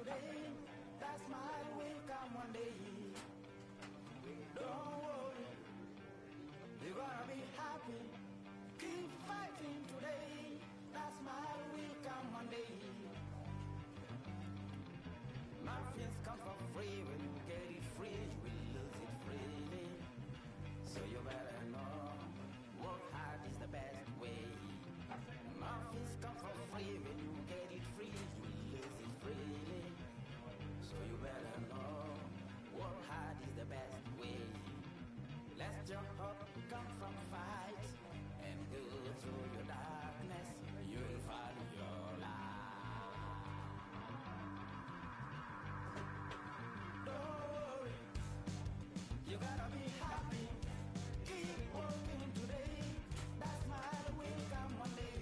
today. That smile will come one day. Don't worry, you're gonna be happy. Keep fighting today. That smile will come one day. Muffins come for free. When you get it free, you will lose it freely. So you better know, work hard is the best way. Muffins come for free. When you get it free, you will lose it freely. So you better know, work hard is the best way. Let your hope come from fight and go through your darkness. You'll find your light. Don't worry, you gotta be happy. Keep working today. That smile will come one day.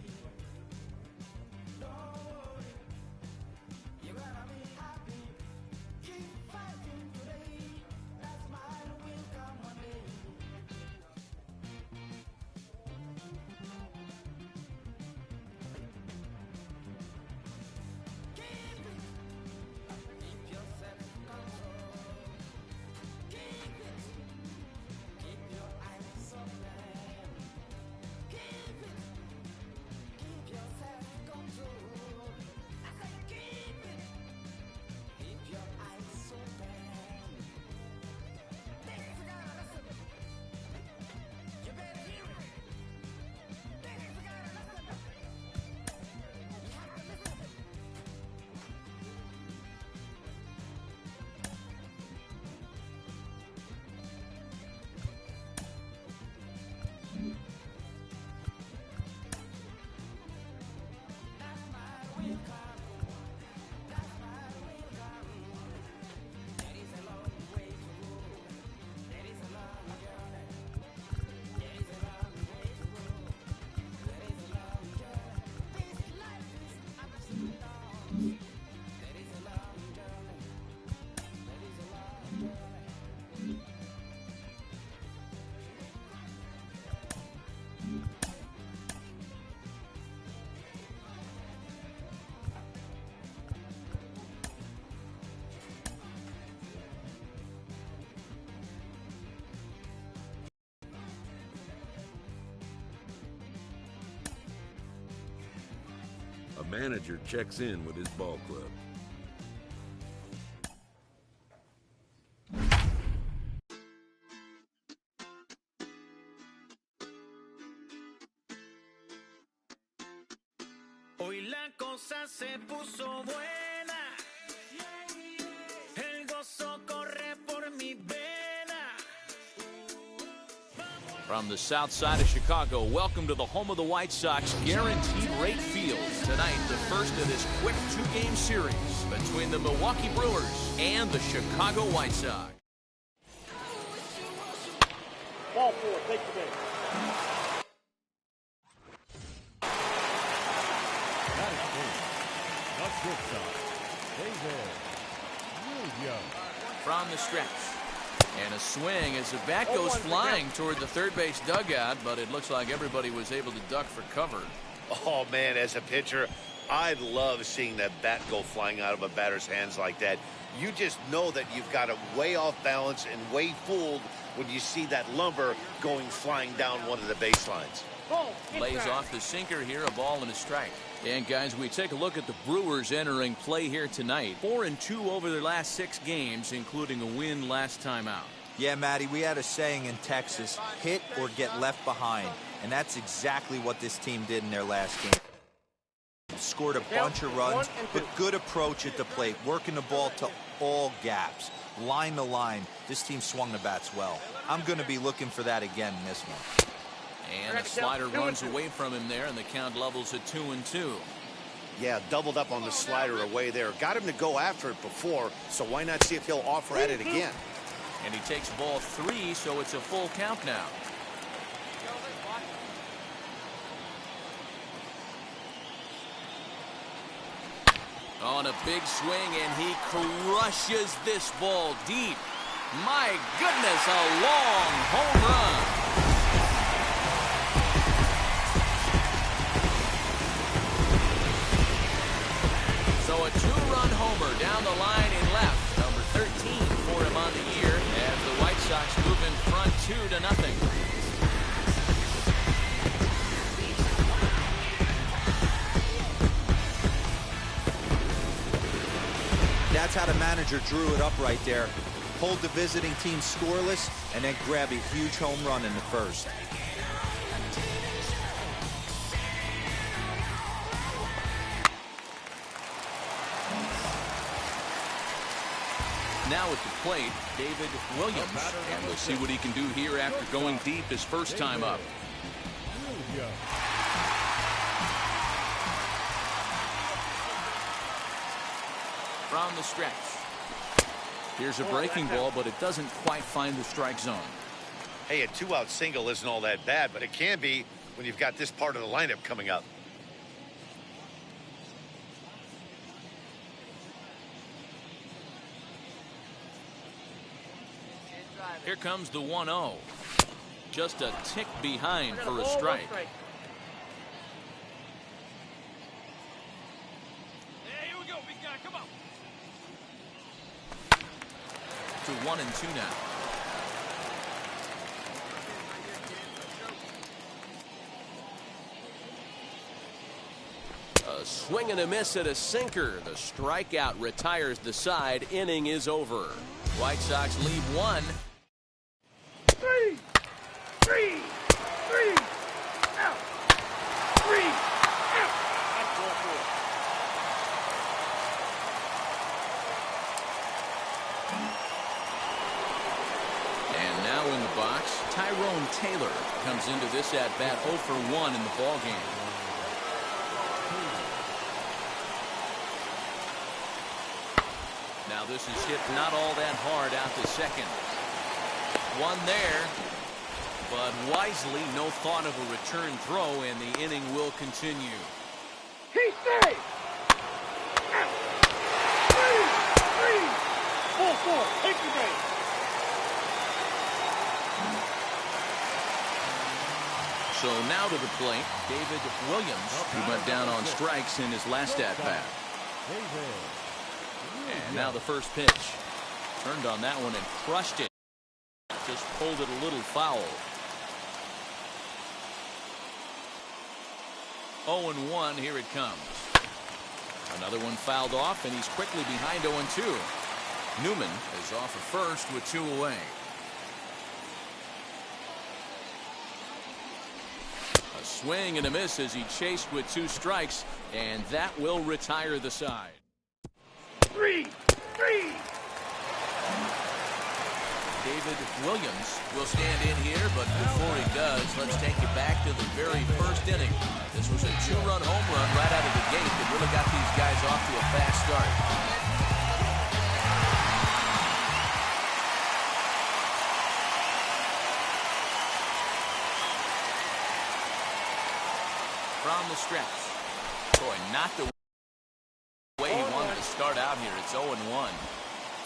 Don't worry, you gotta be happy. Keep fighting today. That smile will come one day. Keep it. Keep your self-control. Keep it. Keep your eyes open. Keep it. Keep your self-control. I say keep it. Keep your eyes open. Listen, listen. You better hear it. Listen, listen. You have to listen. That smile will come. That smile will come. There is a long way to go. There is a long journey. There is a long way to go. There is a long journey. This life is ups and downs. There is a long journey. There is a long journey. A manager checks in with his ball club. Hoy la cosa se puso buena. El gozo corre por mi vena. From the south side of Chicago, welcome to the home of the White Sox, Guaranteed Rate Field. Tonight, the first of this quick two-game series between the Milwaukee Brewers and the Chicago White Sox. Ball four, take the base. That is clean. The shortstop, David Rubio. From the stretch. And a swing as the bat goes flying toward the third base dugout, but it looks like everybody was able to duck for cover. Oh, man, as a pitcher, I love seeing that bat go flying out of a batter's hands like that. You just know that you've got him way off balance and way fooled when you see that lumber going flying down one of the baselines. Lays off the sinker here, a ball and a strike. And guys, we take a look at the Brewers entering play here tonight. 4-2 over their last 6 games, including a win last time out. Yeah, Matty, we had a saying in Texas, hit or get left behind. And that's exactly what this team did in their last game. Scored a bunch of runs, but good approach at the plate, working the ball to all gaps, line to line. This team swung the bats well. I'm going to be looking for that again in this one. And the slider runs away from him there, and the count levels at 2-2. Yeah, doubled up on the slider away there. Got him to go after it before, so why not see if he'll offer at it again? And he takes ball 3, so it's a full count now. On a big swing, and he crushes this ball deep. My goodness, a long home run. So a 2-run home homer down the line in left. Number 13 for him on the year as the White Sox move in front 2-0. That's how the manager drew it up right there. Hold the visiting team scoreless and then grab a huge home run in the first. Now at the plate, David Williams. And we'll see what he can do here after going deep his first time up. From the stretch. Here's a breaking ball, but it doesn't quite find the strike zone. Hey, a 2-out single isn't all that bad, but it can be when you've got this part of the lineup coming up. Here comes the 1-0. Just a tick behind for a strike. Here we go, big guy. Come on. To 1-2 now. A swing and a miss at a sinker. The strikeout retires the side. Inning is over. White Sox lead 1. Three, out. 3 out. That's ball 4. And now in the box, Tyrone Taylor comes into this at-bat 0 for 1 in the ballgame. Now this is hit not all that hard out to second. One there, but wisely no thought of a return throw, and the inning will continue. He stays. Out. 3. Ball 4. Take the base. So now to the plate, David Williams, who went down on strikes in his last at-bat. And now the first pitch. Turned on that one and crushed it. Just pulled it a little foul. 0-1, here it comes. Another one fouled off, and he's quickly behind 0-2. Newman is off at first with 2 away. A swing and a miss as he chased with 2 strikes, and that will retire the side. 3. David Williams will stand in here, but before he does, let's take you back to the very first inning. This was a 2-run home run right out of the gate that really got these guys off to a fast start. From the stretch. Boy, not the way he wanted to start out here. It's 0-1.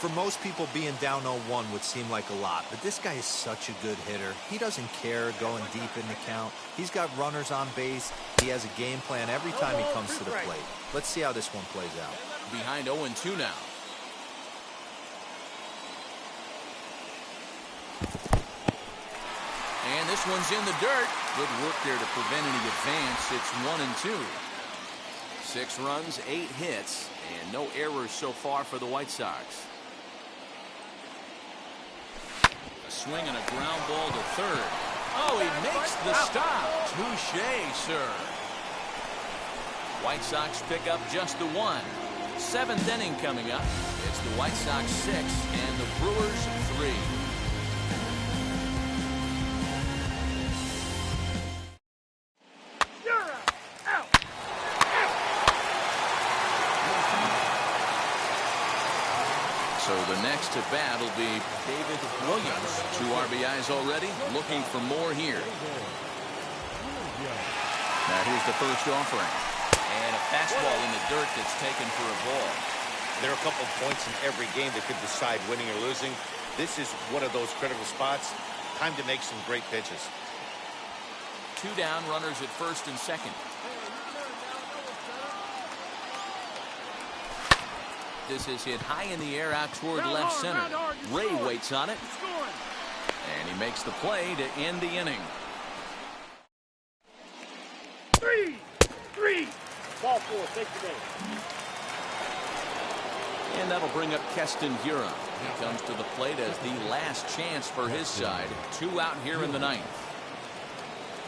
For most people, being down 0-1 would seem like a lot, but this guy is such a good hitter. He doesn't care going deep in the count. He's got runners on base. He has a game plan every time he comes to the plate. Let's see how this one plays out. Behind 0-2 now. And this one's in the dirt. Good work there to prevent any advance. It's 1-2. 6 runs, 8 hits, and no errors so far for the White Sox. A swing and a ground ball to third. Oh, he makes the stop. Touché, sir. White Sox pick up just the 1. 7th inning coming up. It's the White Sox 6 and the Brewers 3. So the next at bat will be David Williams. 2 RBIs already, looking for more here. Now here's the first offering. And a fastball in the dirt that's taken for a ball. There are a couple points in every game that could decide winning or losing. This is one of those critical spots. Time to make some great pitches. 2 down, runners at first and second. This is hit high in the air out toward left center. Ray waits on it. And he makes the play to end the inning. 3. Ball 4, take the game. And that'll bring up Keston Huron. He comes to the plate as the last chance for his side. 2 out here in the ninth.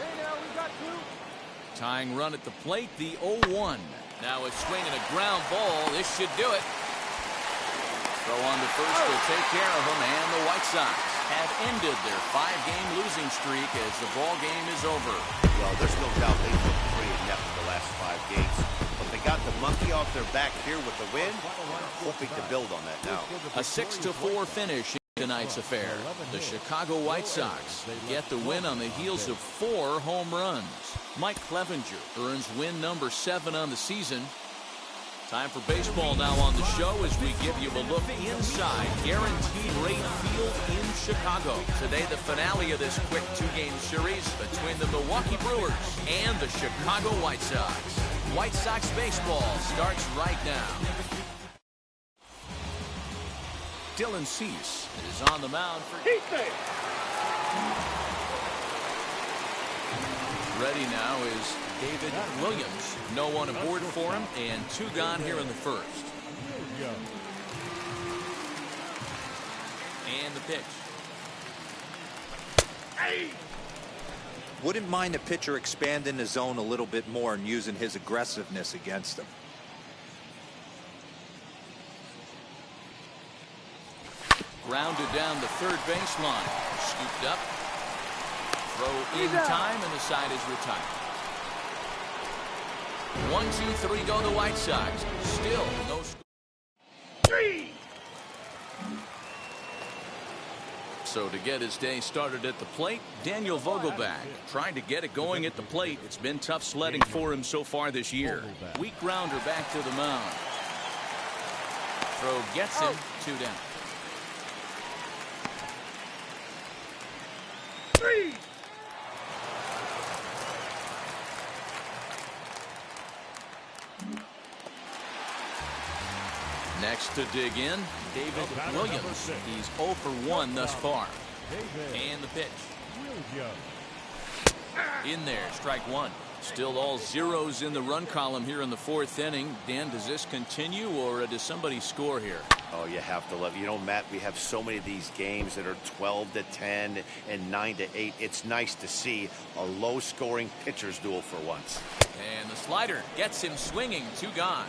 Hey, now we got 2. Tying run at the plate, the 0-1. Now a swing and a ground ball. This should do it. Throw on to first will take care of him, and the White Sox have ended their 5-game losing streak as the ball game is over. Well, there's no doubt they looked pretty inept in the last 5 games. But they got the monkey off their back here with the win. Hoping to build on that now. A 6-4 finish in tonight's affair. The Chicago White Sox get the win on the heels of 4 home runs. Mike Clevenger earns win number 7 on the season. Time for baseball now on the show as we give you a look inside Guaranteed Rate Field in Chicago. Today, the finale of this quick 2-game series between the Milwaukee Brewers and the Chicago White Sox. White Sox baseball starts right now. Dylan Cease is on the mound for... He's safe. Ready now is David Williams. No one aboard for him, and 2 gone here in the first. And the pitch. Wouldn't mind a pitcher expanding the zone a little bit more and using his aggressiveness against him. Grounded down the third baseline. Scooped up. Throw in time, and the side is retired. 1, 2, 3 go the White Sox. Still no score. 3. So to get his day started at the plate, Daniel Vogelback trying to get it going at the plate. It's been tough sledding for him so far this year. Weak grounder back to the mound. Throw gets him. 2 down. 3. Next to dig in, David Williams. He's 0 for 1 thus far. And the pitch. In there, strike 1. Still all zeros in the run column here in the 4th inning. Dan, does this continue, or does somebody score here? Oh, you have to love it. You know, Matt, we have so many of these games that are 12-10 and 9-8. It's nice to see a low-scoring pitcher's duel for once. And the slider gets him swinging. 2 gone.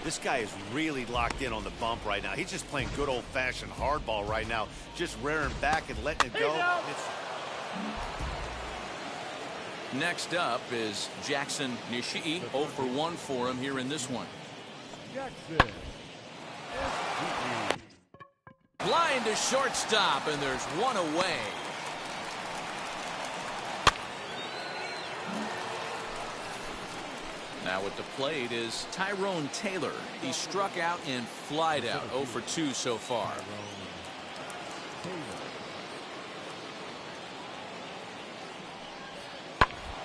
This guy is really locked in on the bump right now. He's just playing good old-fashioned hardball right now, just rearing back and letting it go. Next up is Jackson Nishii. 0 for 1 for him here in this one. Jackson. Line to shortstop, and there's 1 away. Now at the plate is Tyrone Taylor. He struck out and flied out. 0 for 2 so far.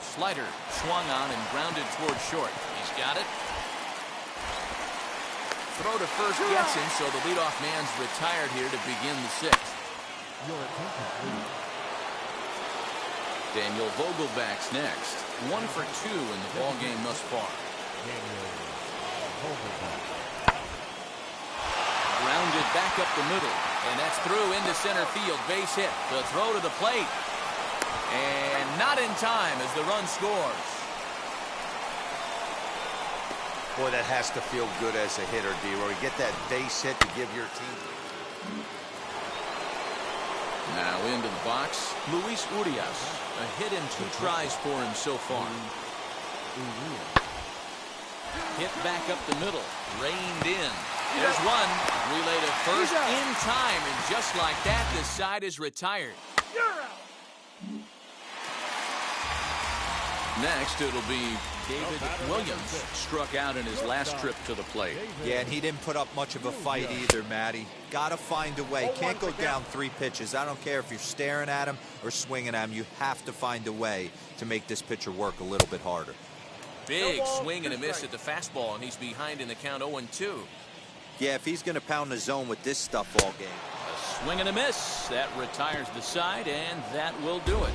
Slider swung on and grounded toward short. He's got it. Throw to first gets him, so the leadoff man's retired here to begin the 6th. Daniel Vogelback's next. 1 for 2 in the ball game thus far. Grounded back up the middle, and that's through into center field. Base hit. The throw to the plate, and not in time as the run scores. Boy, that has to feel good as a hitter, D-Roy. Get that base hit to give your team. Now into the box, Luis Urias. A hit and 2 tries for him so far. Hit back up the middle, reined in. There's one. Relay to first in time, and just like that, the side is retired. Next, it'll be David Williams. Struck out in his last trip to the plate. Yeah, and he didn't put up much of a fight either, Matty. Got to find a way. Can't go down 3 pitches. I don't care if you're staring at him or swinging at him. You have to find a way to make this pitcher work a little bit harder. Big swing and a miss at the fastball, and he's behind in the count 0-2. Yeah, if he's going to pound the zone with this stuff all game. A swing and a miss. That retires the side, and that will do it.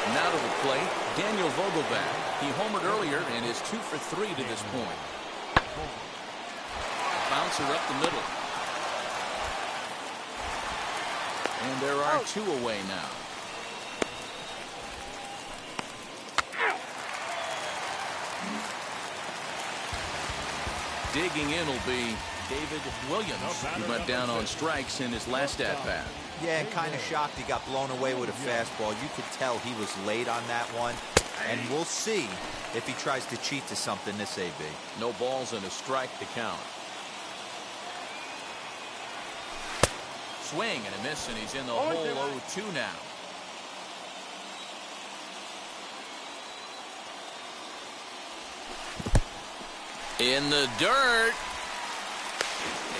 Now to the plate, Daniel Vogelbach. He homered earlier and is 2 for 3 to this point. Bouncer up the middle. And there are 2 away now. Digging in will be David Williams. He went down on strikes in his last at-bat. Yeah, and kind of shocked he got blown away with a fastball. You could tell he was late on that one. And we'll see if he tries to cheat to something this AB. No balls and a strike to count. Swing and a miss, and he's in the hole 0-2 now. In the dirt.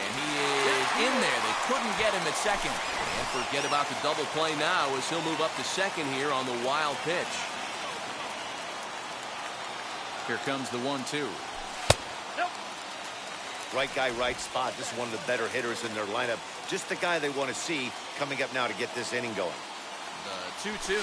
And he is in there. They couldn't get him at second. And forget about the double play now as he'll move up to second here on the wild pitch. Here comes the 1-2. Right guy, right spot. This is one of the better hitters in their lineup. Just the guy they want to see coming up now to get this inning going. The 2-2.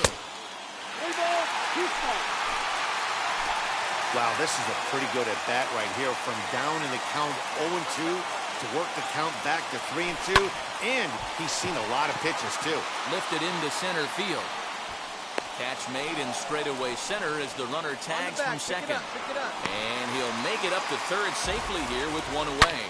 Wow, this is a pretty good at bat right here. From down in the count 0-2 to work the count back to 3-2. And he's seen a lot of pitches, too. Lifted into center field. Catch made in straightaway center as the runner tags from second. And he'll make it up to third safely here with 1 away.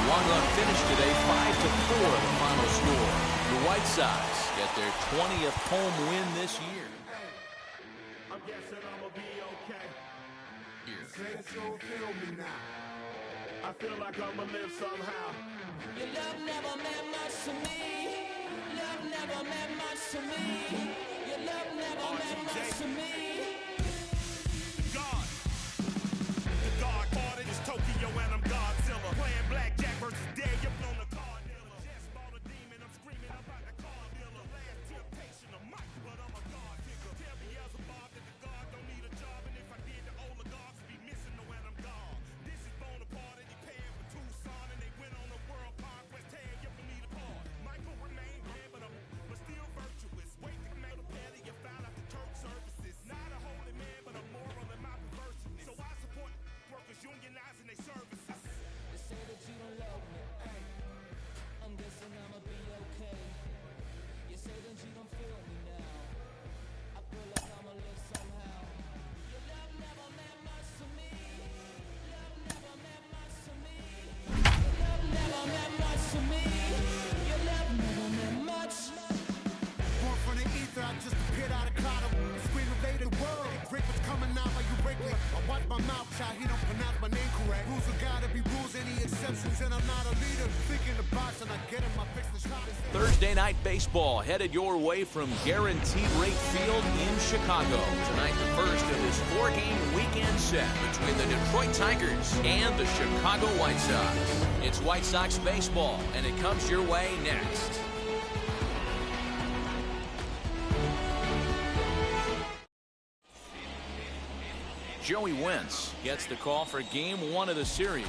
One-run finish today, 5-4 the final score. The White Sox get their 20th home win this year. I'm guessing I'ma be okay. Say it's gonna feel me now. I feel like I'ma live somehow. Your love never meant much to me. Love never meant much to me. Your love never meant much to me. The God parted is Tokyo and I'm Godzilla. Playing blackjack versus dead, you're blown the card dealer. Just bought a demon, I'm screaming about the car dealer. Last temptation of Mike, but I'm a God figure. Tell me as a Bob that the God don't need a job, and if I did, the oligarchs would be missing the when I'm gone. This is Bonaparte and he paired with Tucson, and they went on a world conquest. Tear you from me apart. Michael remained dead, but still virtuous. Wait to make a pair of you found out the church services. Not a holy man, but a moral in my perversity. So I support workers unionizing their services. They say that you don't love me. I'm guessing I'ma be okay. You say that you don't feel me now. I feel like I'ma live somehow. Your love never meant much to me. Love never meant much to me. Your love never meant much to me. Your love never meant much. Born from the ether, I just appeared out of cloud. Screaming later the world. Break what's coming out while you break me. I watch my mouth shot, he don't pronounce my name correct. Rules have gotta be rules, any exceptions, and I'm not a leader. Thinking the box and I get him, I fix the shot. Thursday night baseball headed your way from Guaranteed Rate Field in Chicago. Tonight, the first of this 4-game weekend set between the Detroit Tigers and the Chicago White Sox. It's White Sox baseball, and it comes your way next. Joey Wentz gets the call for Game 1 of the series.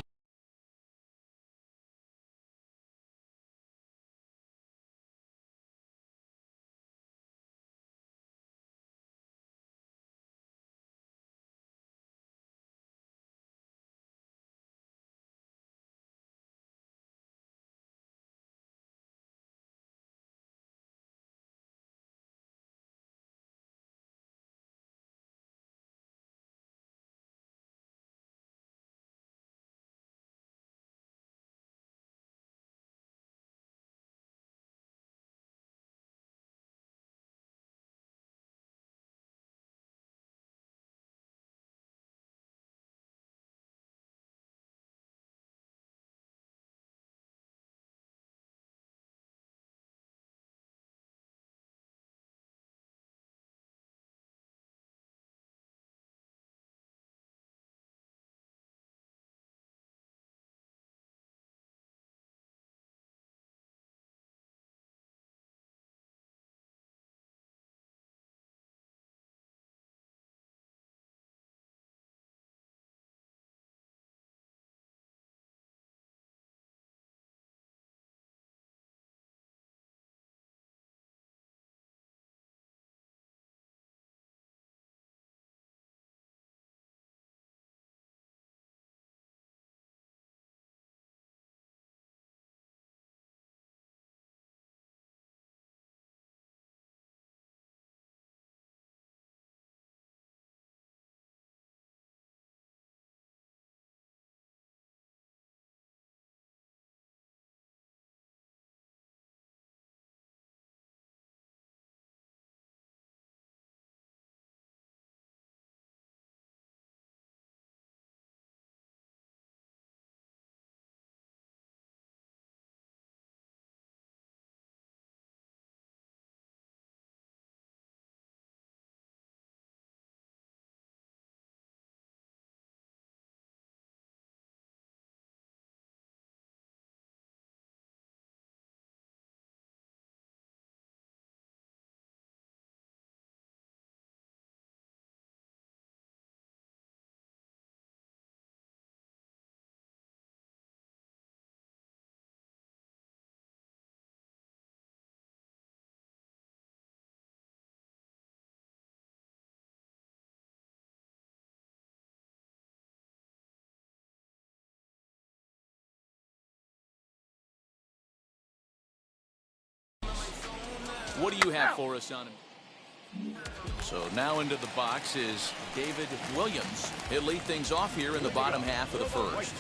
What do you have for us on him? So now into the box is David Williams. He'll lead things off here in the bottom half of the first.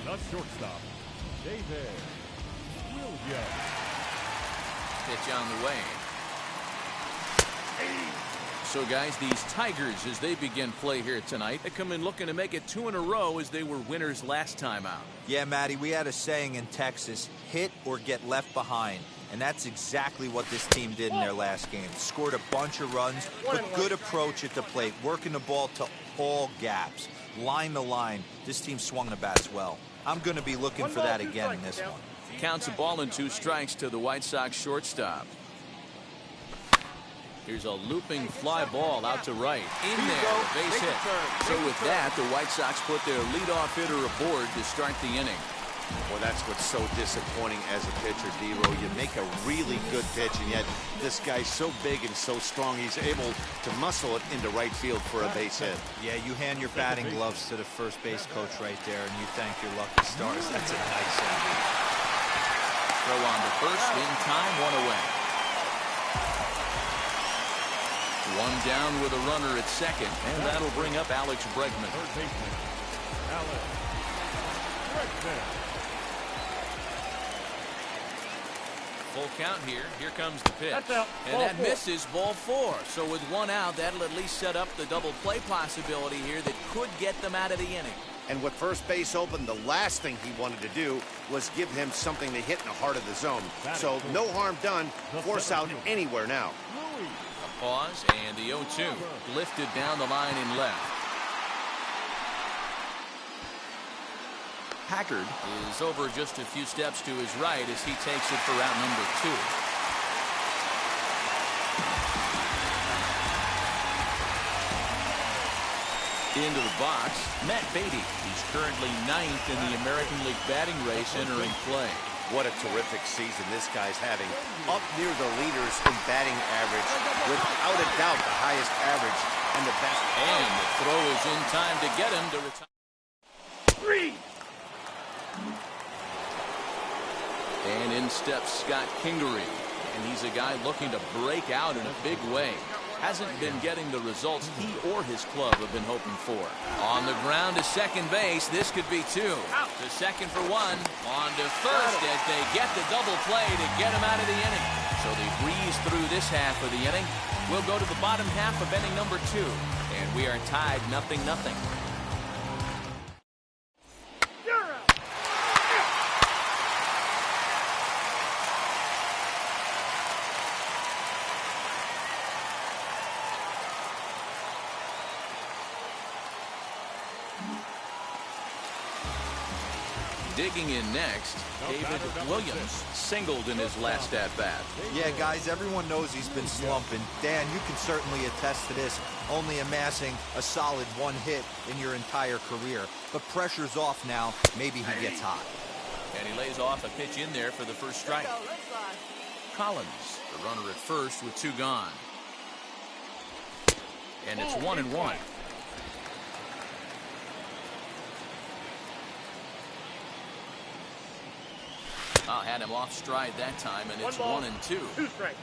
The shortstop, David Williams. Pitch on the way. So, guys, these Tigers, as they begin play here tonight, they come in looking to make it 2 in a row as they were winners last time out. Yeah, Matty, we had a saying in Texas, hit or get left behind. And that's exactly what this team did in their last game. Scored a bunch of runs, but good approach at the plate, working the ball to all gaps. Line to line, this team swung the bats well. I'm going to be looking for that again in this one. Counts a ball and 2 strikes to the White Sox shortstop. Here's a looping fly ball out to right. In there, base hit. So with that, the White Sox put their leadoff hitter aboard to start the inning. Well, that's what's so disappointing as a pitcher, D-Row. You make a really good pitch, and yet this guy's so big and so strong, he's able to muscle it into right field for a base hit. Yeah, you hand your batting gloves to the first base coach right there, and you thank your lucky stars. That's a nice inning. Throw on to first, in time, 1 away. 1 down with a runner at second, and that'll bring up Alex Bregman. Third baseman, Alex Bregman. Full count here. Here comes the pitch. And that misses, ball 4. So with 1 out, that'll at least set up the double play possibility here that could get them out of the inning. And with first base open, the last thing he wanted to do was give him something to hit in the heart of the zone. So no harm done. Force out anywhere now. A pause, and the 0-2 lifted down the line in left. Packard is over just a few steps to his right as he takes it for route number 2. Into the box, Matt Beatty. He's currently 9th in the American League batting race entering play. What a terrific season this guy's having. Up near the leaders in batting average. Without a doubt, the highest average and the best. And the throw is in time to get him to retire. And in steps Scott Kingery. And he's a guy looking to break out in a big way. Hasn't been getting the results he or his club have been hoping for. On the ground to second base, this could be 2. To second for 1. On to first as they get the double play to get him out of the inning. So they breeze through this half of the inning. We'll go to the bottom half of inning number 2. And we are tied 0-0. Digging in next, David Williams singled in his last at-bat. Yeah, guys, everyone knows he's been slumping. Dan, you can certainly attest to this, only amassing a solid 1 hit in your entire career. But pressure's off now. Maybe he gets hot. And he lays off a pitch in there for the first strike. Collins, the runner at first with 2 gone. And it's 1-1. Had him off stride that time, and it's 1-2. 2 strikes.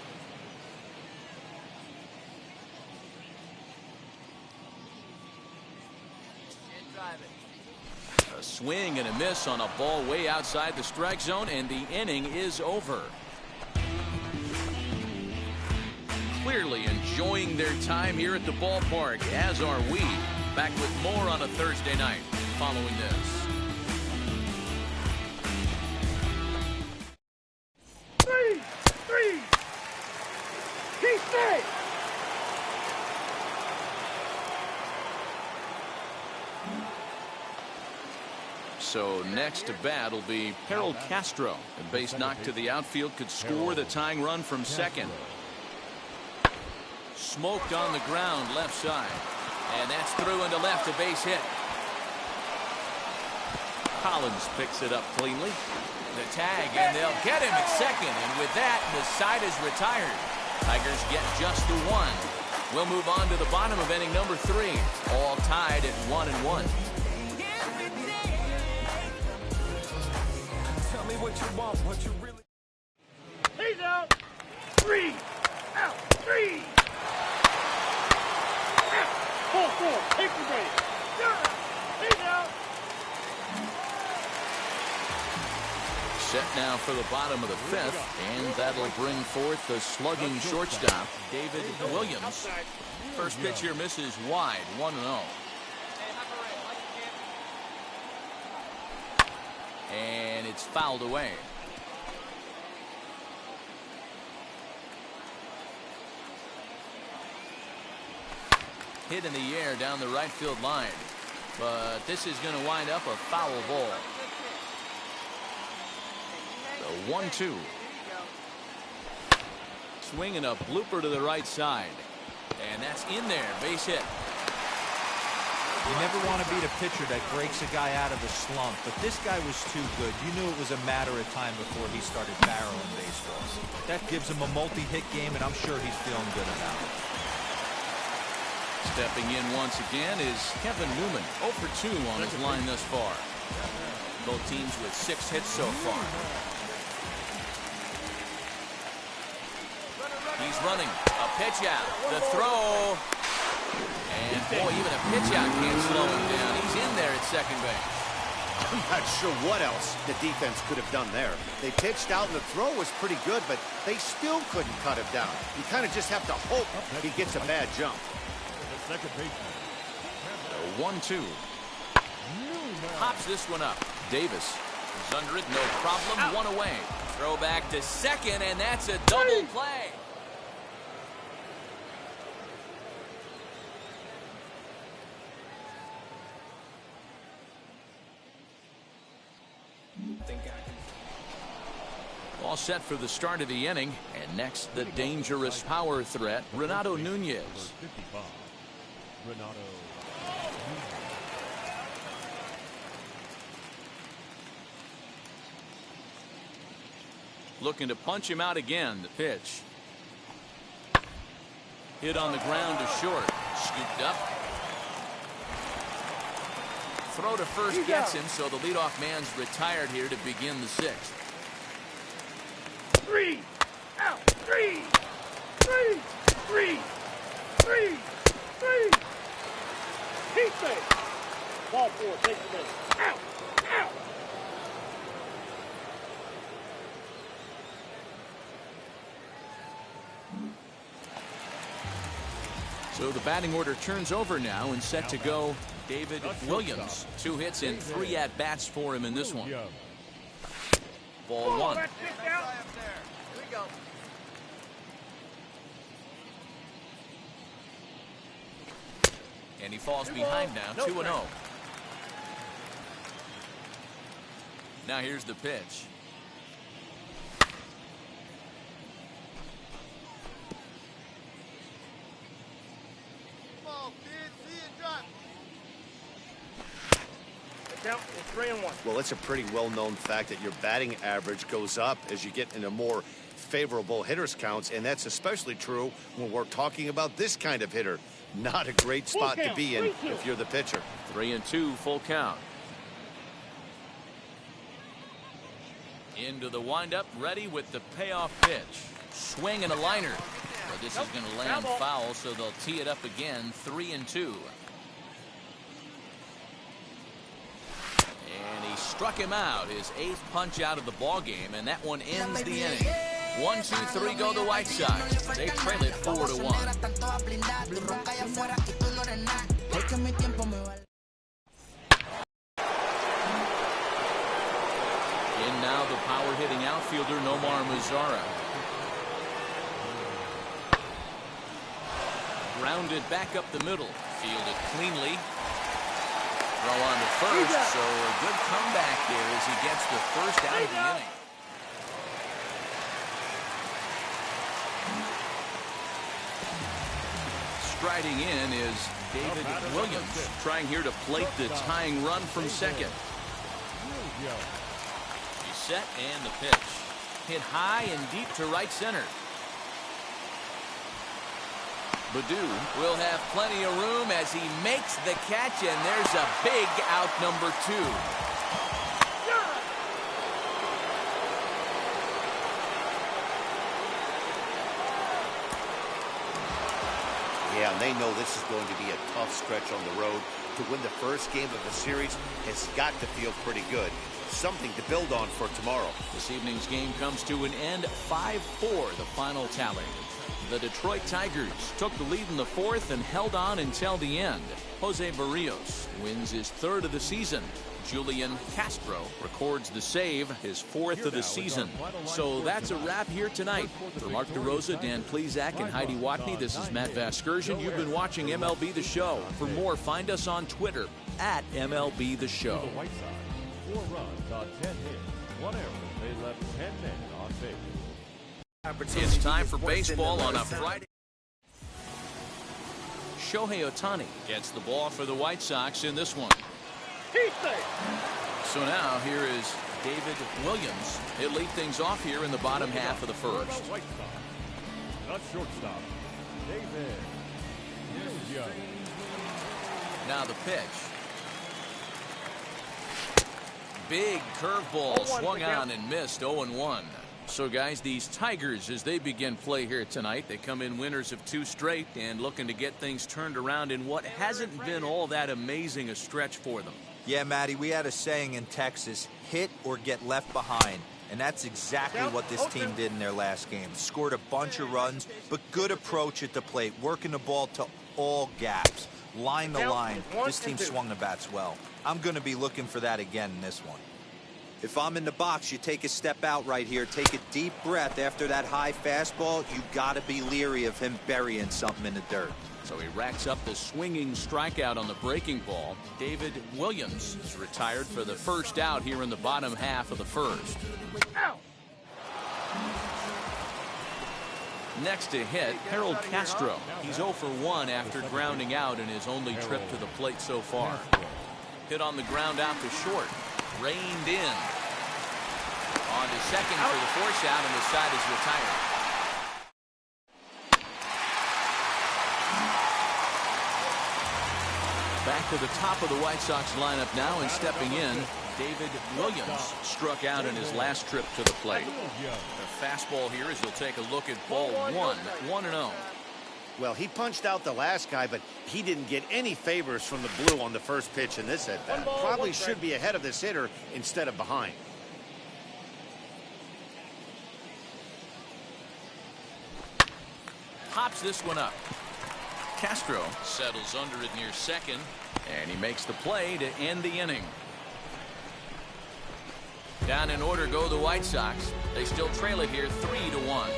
A swing and a miss on a ball way outside the strike zone, and the inning is over. Clearly enjoying their time here at the ballpark, as are we. Back with more on a Thursday night following this. So next to bat will be Harold Castro. A base knock to the outfield could score the tying run from second. Smoked on the ground left side. And that's through into left, a base hit. Collins picks it up cleanly. The tag, and they'll get him at second. And with that, the side is retired. Tigers get just the 1. We'll move on to the bottom of inning number 3. All tied at 1-1. Tell me what you want, what you really. He's out. 3. Out. 3. Out. 4. Take the break. He's out. Set now for the bottom of the fifth, and that'll bring forth the slugging shortstop, David Williams. First pitch here misses wide, 1-0. And it's fouled away. Hit in the air down the right field line. But this is going to wind up a foul ball. The 1-2. Swinging a blooper to the right side. And that's in there. Base hit. You never want to beat a pitcher that breaks a guy out of a slump, but this guy was too good. You knew it was a matter of time before he started barreling baseballs. That gives him a multi-hit game, and I'm sure he's feeling good about it. Stepping in once again is Kevin Newman, 0 for 2 on his line thus far. Both teams with 6 hits so far. He's running. A pitch out. The throw. And boy, even a pitch out can't slow him down. He's in there at second base. I'm not sure what else the defense could have done there. They pitched out and the throw was pretty good, but they still couldn't cut him down. You kind of just have to hope he gets a bad jump. The 1-2. Pops this one up. Davis is under it, no problem. One away. Throw back to second, and that's a double play. All set for the start of the inning, and next the dangerous power threat, Renato Nunez. Looking to punch him out again. The pitch. Hit on the ground to short. Scooped up. Throw to first gets him, so the leadoff man's retired here to begin the sixth. 3. Out. 3. 3. 3. 3. 3. He's safe. Ball 4. Take the base. Out. Out. So the batting order turns over now, and set to go David Williams. 2 hits and 3 at-bats for him in this one. Ball 1. And he falls behind now, 2-0. Now here's the pitch. Well, it's a pretty well-known fact that your batting average goes up as you get into more favorable hitters counts, and that's especially true when we're talking about this kind of hitter. Not a great spot to be in if you're the pitcher. 3-2, full count. Into the windup, ready with the payoff pitch. Swing and a liner. But this is going to land foul, so they'll tee it up again. 3-2. And he struck him out, his 8th punch out of the ball game, and that one ends the inning. 1, 2, 3 go the White Sox. They trail it 4-1. In now the power-hitting outfielder Nomar Mazara. Grounded back up the middle. Fielded cleanly. Throw on to first, so a good comeback there as he gets the first out of the inning. Striding in is David Williams, trying here to plate the tying run from second. He's set, and the pitch. Hit high and deep to right center. Baddoo will have plenty of room as he makes the catch, and there's a big out, number 2. Yeah, and they know this is going to be a tough stretch on the road. To win the first game of the series has got to feel pretty good. Something to build on for tomorrow. This evening's game comes to an end, 5-4, the final tally. The Detroit Tigers took the lead in the fourth and held on until the end. Jose Barrios wins his third of the season. Julian Castro records the save, his fourth of the season. So that's a wrap here tonight. For Mark DeRosa, Dan Plezak, and Heidi Watney, this is Matt Vasgersian. You've been watching MLB The Show. For more, find us on Twitter at MLB The Show. The White Sox, 4 runs on 10 hits, 1 error. They left 10 men on base. It's time for baseball on a Friday. Shohei Ohtani gets the ball for the White Sox in this one. So now here is David Williams. He'll lead things off here in the bottom half of the first. The shortstop, David Williams. Now the pitch. Big curveball swung on and missed. 0-1. So guys, these Tigers, as they begin play here tonight, they come in winners of 2 straight and looking to get things turned around in what hasn't been all that amazing a stretch for them. Yeah, Matty, we had a saying in Texas, hit or get left behind. And that's exactly what this team did in their last game. Scored a bunch of runs, but good approach at the plate, working the ball to all gaps. Line the line. This team swung the bats well. I'm going to be looking for that again in this one. If I'm in the box, you take a step out right here, take a deep breath after that high fastball. You got to be leery of him burying something in the dirt. So he racks up the swinging strikeout on the breaking ball. David Williams is retired for the first out here in the bottom half of the first. Next to hit, Harold Castro. He's 0 for 1 after grounding out in his only trip to the plate so far. Hit on the ground out to short. Reined in. On to second for the force out, and the side is retired. Back to the top of the White Sox lineup now, and stepping in, David Williams struck out in his last trip to the plate. The fastball here as he'll take a look at ball 1-0. Well, he punched out the last guy, but he didn't get any favors from the blue on the first pitch in this at-bat. Probably should be ahead of this hitter instead of behind. Pops this one up. Castro settles under it near second, and he makes the play to end the inning. Down in order go the White Sox. They still trail it here 3-1.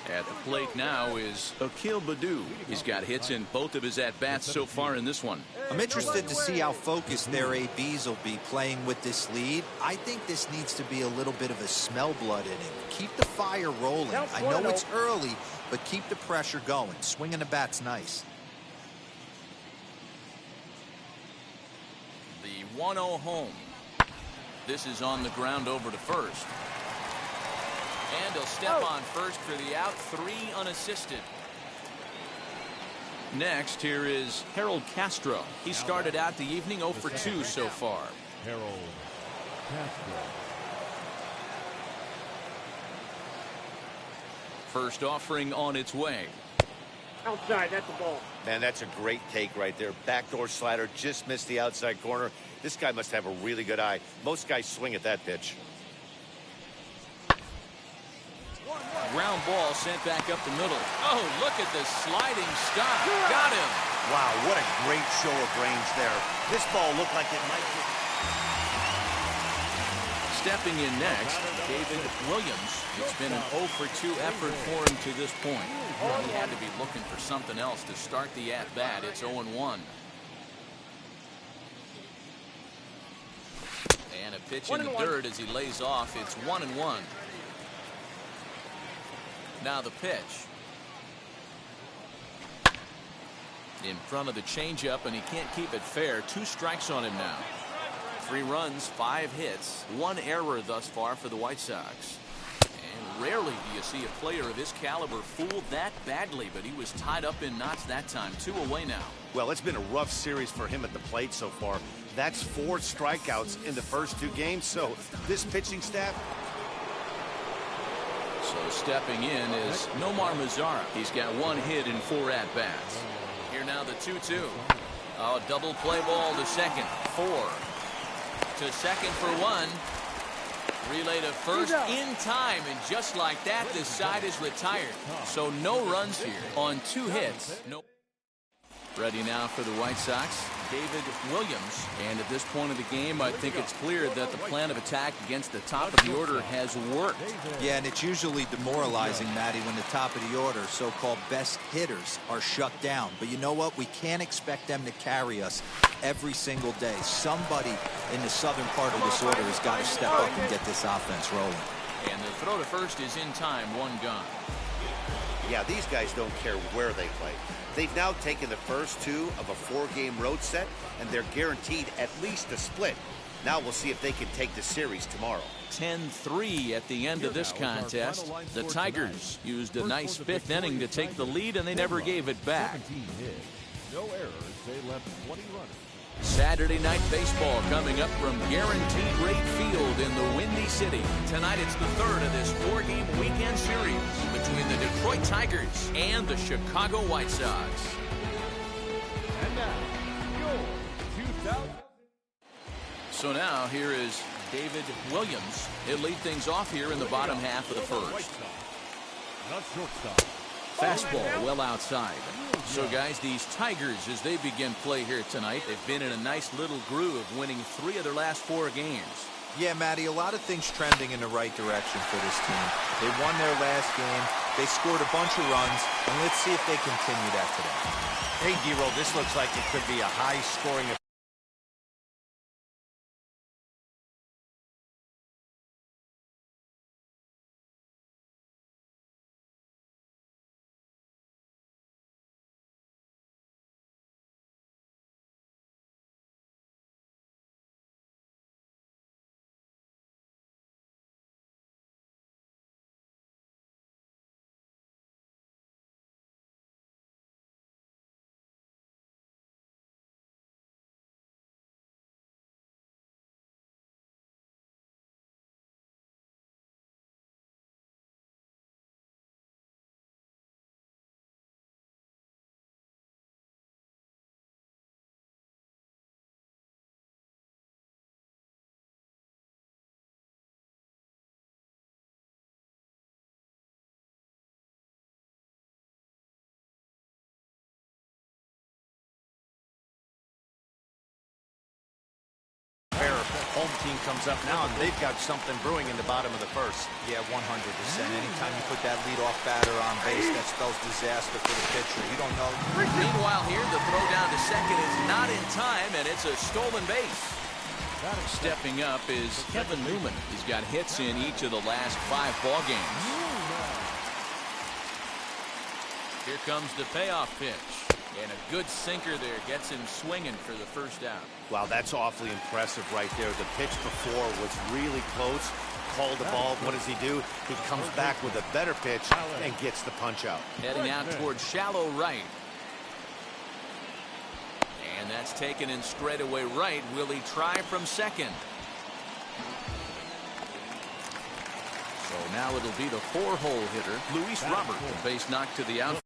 At the plate now is Akil Baddoo. He's got hits in both of his at-bats so far in this one. I'm interested to see how focused their ABs will be playing with this lead. I think this needs to be a little bit of a smell blood inning. Keep the fire rolling. I know it's early, but keep the pressure going. Swinging the bat's nice. The 1-0 home. This is on the ground over to first. And he'll step on first for the out, 3 unassisted. Next, here is Harold Castro. He started out the evening 0 for 2 so far. Harold Castro. First offering on its way. Outside, that's the ball. Man, that's a great take right there. Backdoor slider, just missed the outside corner. This guy must have a really good eye. Most guys swing at that pitch. Ground ball sent back up the middle. Oh, look at the sliding stop. Got him. Wow, what a great show of range there. This ball looked like it might be. Stepping in next, David Williams. It's been an 0 for 2 effort for him to this point. He had to be looking for something else to start the at-bat. It's 0-1. And a pitch in the dirt as he lays off. It's 1-1. Now the pitch. In front of the changeup, and he can't keep it fair. 2 strikes on him now. 3 runs, 5 hits, 1 error thus far for the White Sox. And Rarely do you see a player of his caliber fooled that badly, but he was tied up in knots that time. 2 away now. Well, it's been a rough series for him at the plate so far. That's 4 strikeouts in the first 2 games, so this pitching staff... So stepping in is Nomar Mazara. He's got 1 hit in 4 at-bats. Here now the 2-2. Oh, double play ball to second. 4. To second for 1. Relay to first in time, and just like that, the side is retired. So no runs here on 2 hits. No. Ready now for the White Sox, David Williams. And at this point of the game, I think it's clear that the plan of attack against the top of the order has worked. Yeah, and it's usually demoralizing, Matty, when the top of the order, so-called best hitters, are shut down. But you know what? We can't expect them to carry us every single day. Somebody in the southern part of this order has got to step up and get this offense rolling. And the throw to first is in time, 1 gone. Yeah, these guys don't care where they play. They've now taken the first 2 of a 4-game road set, and they're guaranteed at least a split. Now we'll see if they can take the series tomorrow. 10-3 at the end of this contest. The Tigers used a nice 5th inning to take the lead, and they never gave it back. No errors. They left 20 runners. Saturday night baseball coming up from Guaranteed Rate Field in the Windy City. Tonight it's the 3rd of this 4-game weekend series between the Detroit Tigers and the Chicago White Sox. And now, your 2000. So now here is David Williams. He'll lead things off here in the bottom half of the first. Not shortstop. Fastball well outside. So guys, these Tigers, as they begin play here tonight, they've been in a nice little groove, winning 3 of their last 4 games. Yeah, Matty, a lot of things trending in the right direction for this team. They won their last game, they scored a bunch of runs, and let's see if they continue that today. Hey, D-Roll, this looks like it could be a high-scoring home team comes up now, and they've got something brewing in the bottom of the first. Yeah, 100%. Anytime you put that leadoff batter on base, that spells disaster for the pitcher. You don't know. Meanwhile here, the throw down to second is not in time, and it's a stolen base. Stepping up is Kevin Newman. He's got hits in each of the last 5 ball games. Here comes the payoff pitch. And a good sinker there gets him swinging for the first out. Wow, that's awfully impressive right there. The pitch before was really close. Called the ball. What does he do? He comes back with a better pitch and gets the punch out. Heading out towards shallow right. And that's taken in straightaway right. Will he try from second? So now it'll be the 4-hole hitter, Luis Robert. The base knocked to the outfield.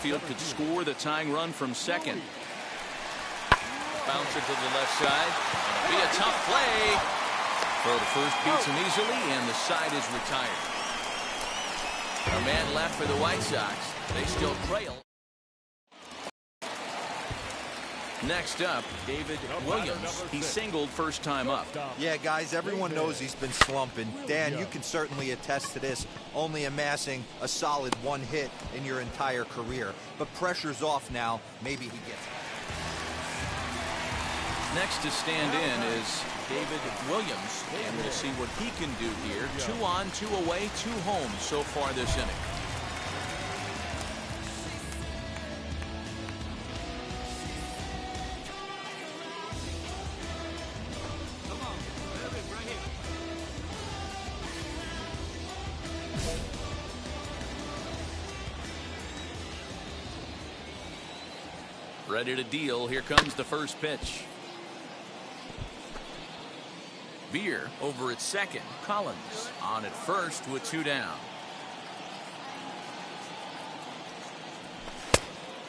field could score the tying run from second. Bouncer to the left side. It'll be a tough play. Throw to first beats him easily, and the side is retired. A man left for the White Sox. They still trail. Next up, David Williams. He singled first time up. Yeah, guys, everyone knows he's been slumping. Dan, you can certainly attest to this, only amassing a solid one hit in your entire career. But pressure's off now. Maybe he gets it. Next to stand in is David Williams, and we'll see what he can do here. 2 on, 2 away, 2 home so far this inning. Ready to deal. Here comes the first pitch. Beer over at second. Collins on at first with 2 down.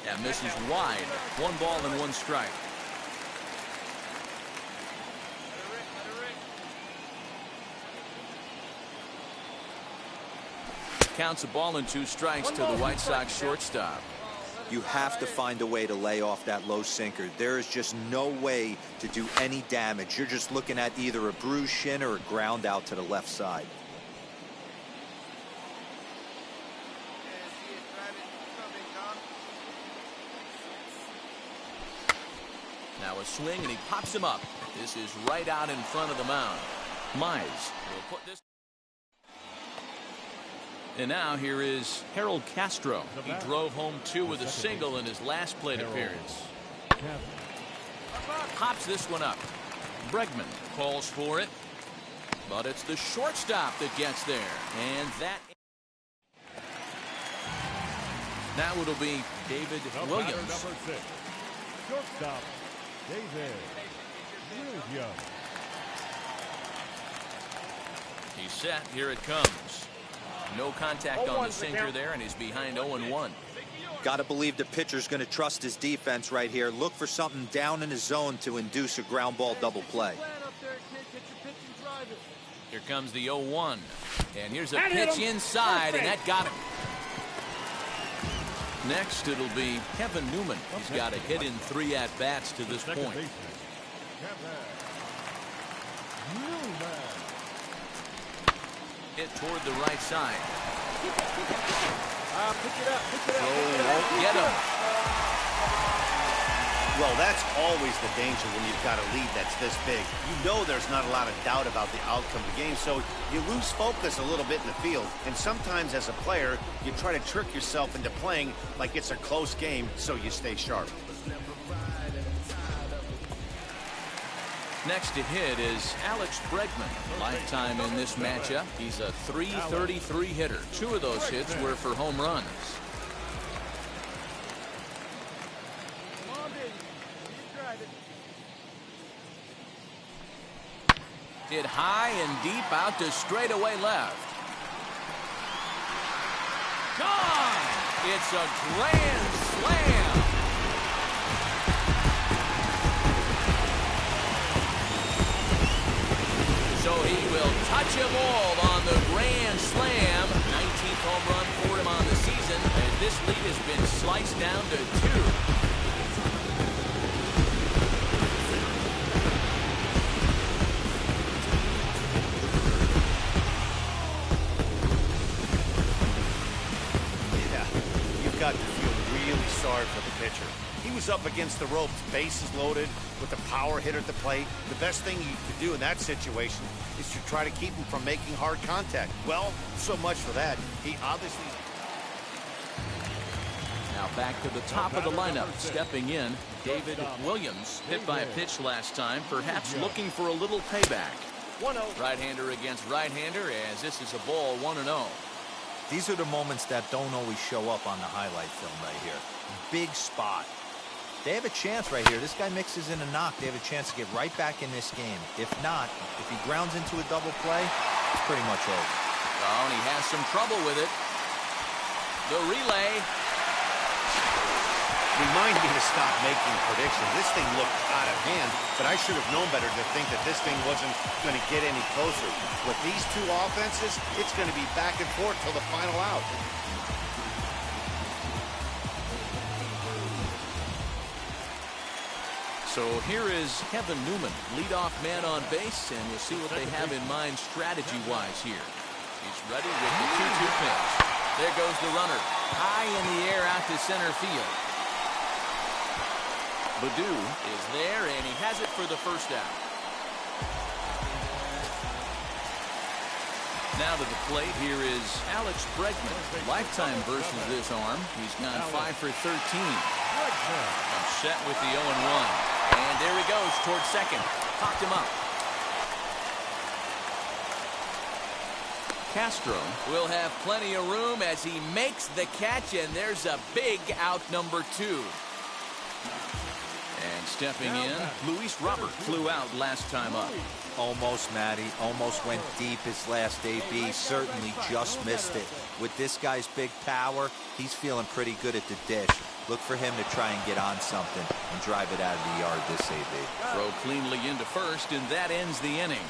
That misses wide. 1 ball and 1 strike. Counts a ball and 2 strikes to the White Sox shortstop. You have to find a way to lay off that low sinker. There is just no way to do any damage. You're just looking at either a bruised shin or a ground out to the left side. Now a swing, and he pops him up. This is right out in front of the mound. Mize will put this. And now here is Harold Castro. He drove home 2 with a single in his last plate appearance. Pops this one up. Bregman calls for it, but it's the shortstop that gets there. And that. Now it'll be David Williams. Number 6. Shortstop, David Williams. He's set. Here it comes. No contact on the sinker there, and he's behind 0-1. Got to believe the pitcher's going to trust his defense right here. Look for something down in his zone to induce a ground ball double play. Here comes the 0-1. And here's a pitch inside, and that got him. Next, it'll be Kevin Newman. He's got a hit in 3 at-bats to this point. Hit toward the right side. Won't get him. Well, that's always the danger when you've got a lead that's this big. You know there's not a lot of doubt about the outcome of the game, so you lose focus a little bit in the field. And sometimes as a player, you try to trick yourself into playing like it's a close game so you stay sharp. Next to hit is Alex Bregman. Lifetime in this matchup. He's a .333 hitter. 2 of those hits were for home runs. Hit high and deep out to straightaway left. Gone! It's a grand slam. So he will touch them all on the grand slam. 19th home run for him on the season, and this lead has been sliced down to 2. Yeah, you've got to feel really sorry for the pitcher. He was up against the ropes, bases loaded, with a power hitter at the plate. The best thing you could do in that situation is to try to keep him from making hard contact. Well, so much for that. He obviously... Now back to the top of the lineup. Stepping in, David Williams. Hit by a pitch last time, perhaps looking for a little payback. 1-0. Right-hander against right-hander, as this is a ball 1-0. These are the moments that don't always show up on the highlight film right here. Big spot. They have a chance right here. This guy mixes in a knock. They have a chance to get right back in this game. If not, if he grounds into a double play, it's pretty much over. Oh, and he has some trouble with it. The relay. Remind me to stop making predictions. This thing looked out of hand, but I should have known better to think that this thing wasn't going to get any closer. With these two offenses, it's going to be back and forth till the final out. So here is Kevin Newman, leadoff man on base, and we'll see what they have in mind strategy-wise here. He's ready with the 2-2 pitch. There goes the runner. High in the air out to center field. Baddoo is there, and he has it for the first out. Now to the plate, here is Alex Bregman. Lifetime versus this arm. He's gone 5 for 13. I'm set with the 0-1. And there he goes towards second. Popped him up. Castro will have plenty of room as he makes the catch, and there's a big out number 2. And stepping in, Luis Robert flew out last time up. Almost, Matty. Almost went deep his last AB. Certainly just missed it. With this guy's big power, he's feeling pretty good at the dish. Look for him to try and get on something and drive it out of the yard this AB. Throw cleanly into first, and that ends the inning.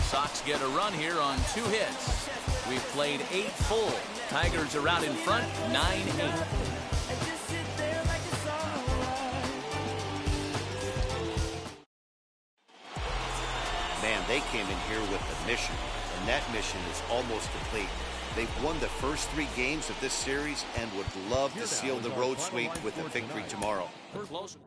Sox get a run here on 2 hits. We've played 8 full. Tigers are out in front, 9-8. Man, they came in here with a mission, and that mission is almost complete. They've won the first 3 games of this series and would love to seal the road sweep with a victory tomorrow. Close.